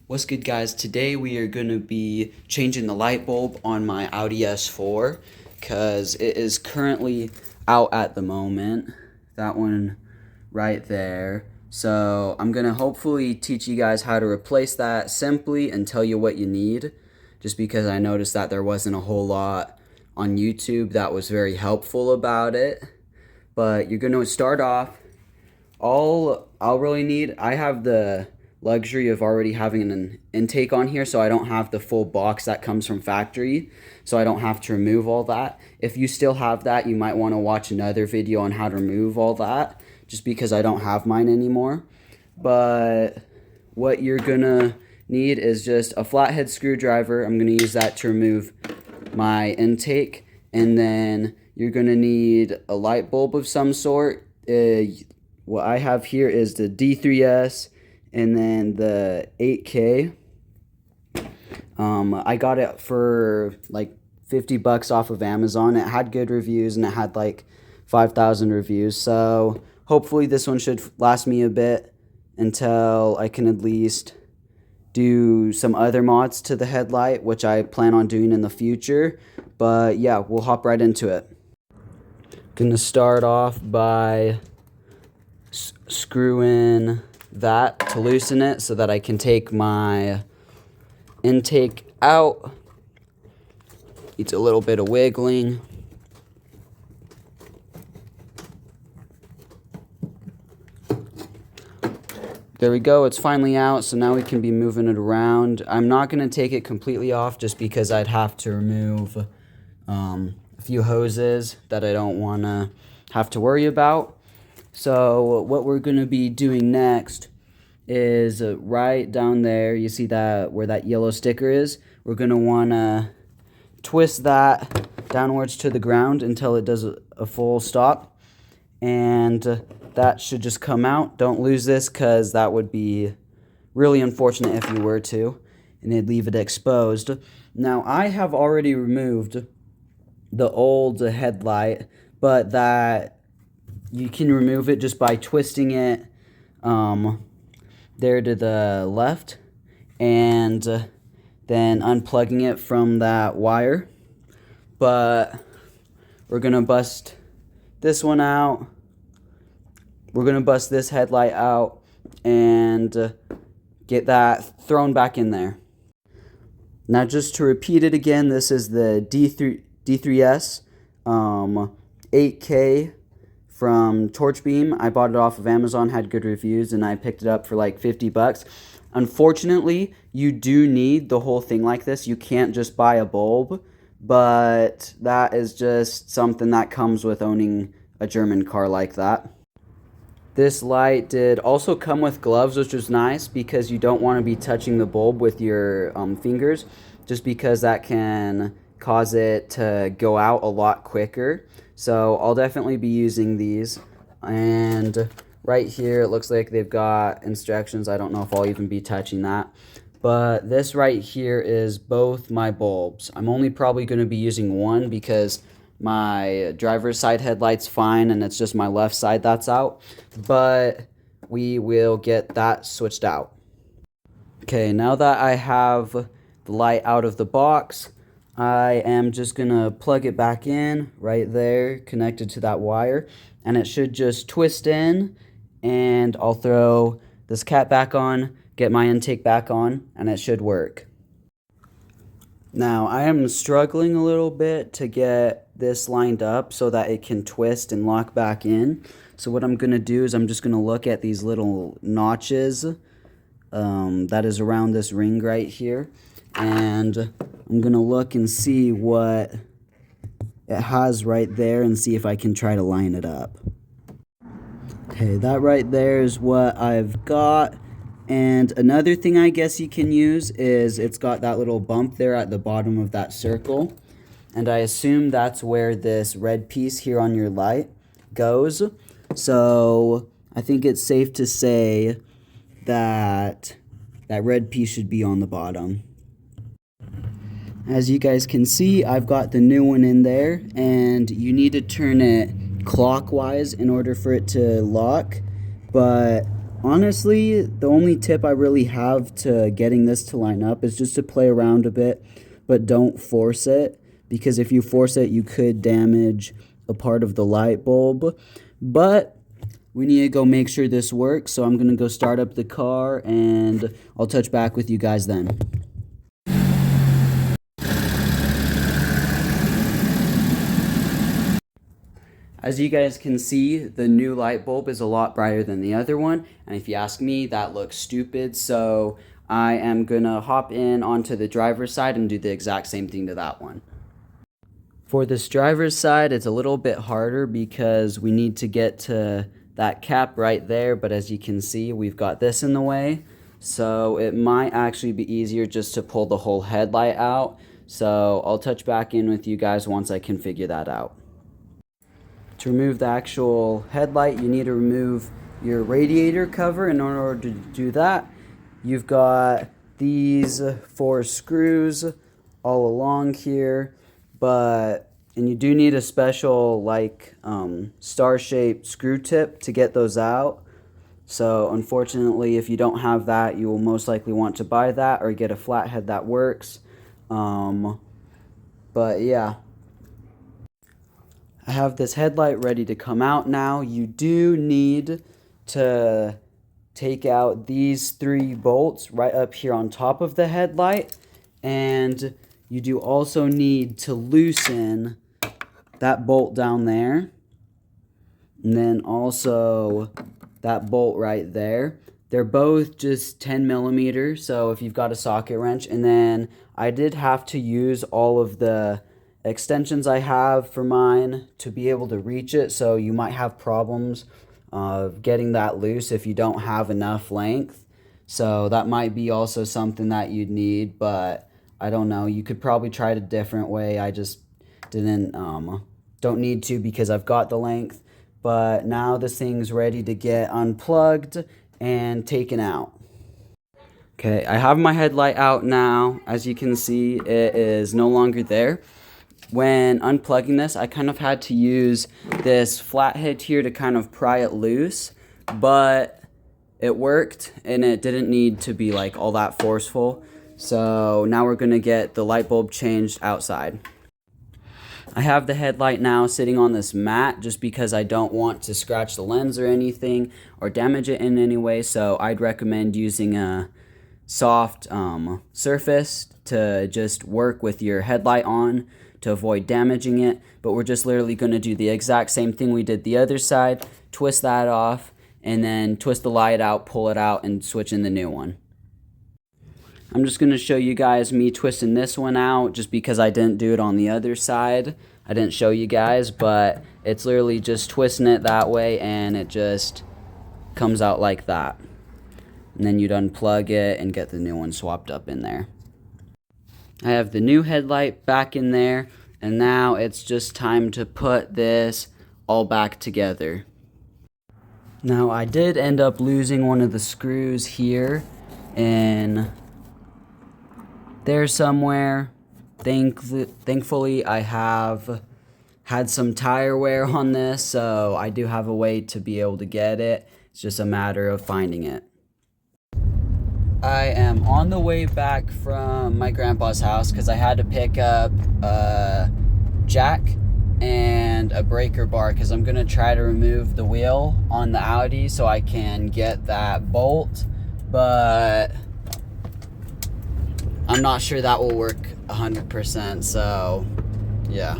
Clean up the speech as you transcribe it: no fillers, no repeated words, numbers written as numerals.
What's good, guys? Today we are going to be changing the light bulb on my Audi S4 because it is currently out at the moment. That one right there. So I'm going to hopefully teach you guys how to replace that simply and tell you what you need, just because I noticed that there wasn't a whole lot on YouTube that was very helpful about it. But you're going to start off. All I'll really need, I have the luxury of already having an intake on here, so I don't have the full box that comes from factory, so I don't have to remove all that. If you still have that, you might want to watch another video on how to remove all that, just because I don't have mine anymore. But what you're gonna need is just a flathead screwdriver. I'm gonna use that to remove my intake, and then you're gonna need a light bulb of some sort. What I have here is the D3S and then the 8K. I got it for like $50 off of Amazon. It had good reviews and it had like 5,000 reviews. So hopefully this one should last me a bit until I can at least do some other mods to the headlight, which I plan on doing in the future. But yeah, we'll hop right into it. Gonna start off by screw in that to loosen it so that I can take my intake out. Needs a little bit of wiggling. There we go, it's finally out, so now we can be moving it around. I'm not going to take it completely off just because I'd have to remove a few hoses that I don't want to have to worry about. So what we're going to be doing next is right down there, you see that where that yellow sticker is? We're going to want to twist that downwards to the ground until it does a full stop. And that should just come out. Don't lose this because that would be really unfortunate if you were to, and it'd leave it exposed. Now I have already removed the old headlight, but that you can remove it just by twisting it there to the left and then unplugging it from that wire. But we're gonna bust this one out. We're gonna bust this headlight out and get that thrown back in there. Now just to repeat it again, this is the D3S 8K from Torchbeam. I bought it off of Amazon, had good reviews, and I picked it up for like $50. Unfortunately, you do need the whole thing like this. You can't just buy a bulb, but that is just something that comes with owning a German car like that. This light did also come with gloves, which was nice because you don't want to be touching the bulb with your fingers, just because that can cause it to go out a lot quicker. So I'll definitely be using these. And right here it looks like they've got instructions. I don't know if I'll even be touching that. But this right here is both my bulbs. I'm only probably going to be using one because my driver's side headlight's fine and it's just my left side that's out. But we will get that switched out. Okay, now that I have the light out of the box, I am just going to plug it back in right there, connected to that wire, and it should just twist in, and I'll throw this cap back on, get my intake back on, and it should work. Now, I am struggling a little bit to get this lined up so that it can twist and lock back in. So what I'm going to do is I'm just going to look at these little notches that is around this ring right here. And I'm going to look and see what it has right there and see if I can try to line it up. Okay, that right there is what I've got. And another thing I guess you can use is it's got that little bump there at the bottom of that circle. And I assume that's where this red piece here on your light goes. So I think it's safe to say that that red piece should be on the bottom. As you guys can see, I've got the new one in there, and you need to turn it clockwise in order for it to lock, but Honestly, the only tip I really have to getting this to line up is just to play around a bit, but don't force it, because if you force it, you could damage a part of the light bulb. But we need to go make sure this works, so I'm going to go start up the car, and I'll touch back with you guys then. As you guys can see, the new light bulb is a lot brighter than the other one, and if you ask me, that looks stupid, so I am gonna hop in onto the driver's side and do the exact same thing to that one. For this driver's side, it's a little bit harder because we need to get to that cap right there, but as you can see, we've got this in the way, so it might actually be easier just to pull the whole headlight out, so I'll touch back in with you guys once I can figure that out. To remove the actual headlight, you need to remove your radiator cover. In order to do that, you've got these 4 screws all along here, and you do need a special star-shaped screw tip to get those out. So unfortunately, if you don't have that, you will most likely want to buy that or get a flathead that works. But yeah. I have this headlight ready to come out now. You do need to take out these 3 bolts right up here on top of the headlight, and you do also need to loosen that bolt down there, and then also that bolt right there. They're both just 10 millimeters, so if you've got a socket wrench, and then I did have to use all of the extensions I have for mine to be able to reach it, so you might have problems getting that loose if you don't have enough length. So that might be also something that you'd need, but I don't know, you could probably try it a different way. I just don't need to because I've got the length. But now this thing's ready to get unplugged and taken out. Okay, I have my headlight out now. As you can see, it is no longer there. When unplugging this, I kind of had to use this flathead here to kind of pry it loose, but it worked and it didn't need to be like all that forceful. So now we're gonna get the light bulb changed outside. I have the headlight now sitting on this mat just because I don't want to scratch the lens or anything or damage it in any way, so I'd recommend using a soft surface to just work with your headlight on to avoid damaging it. But we're just literally going to do the exact same thing we did the other side, twist that off, and then twist the light out, pull it out, and switch in the new one. I'm just going to show you guys me twisting this one out just because I didn't do it on the other side. I didn't show you guys, but it's literally just twisting it that way and it just comes out like that. And then you'd unplug it and get the new one swapped up in there. I have the new headlight back in there, and now it's just time to put this all back together. Now I did end up losing one of the screws here in there somewhere. Thankfully I have had some tire wear on this, so I do have a way to be able to get it. It's just a matter of finding it. I am on the way back from my grandpa's house because I had to pick up a jack and a breaker bar because I'm going to try to remove the wheel on the Audi so I can get that bolt, but I'm not sure that will work 100%, so yeah.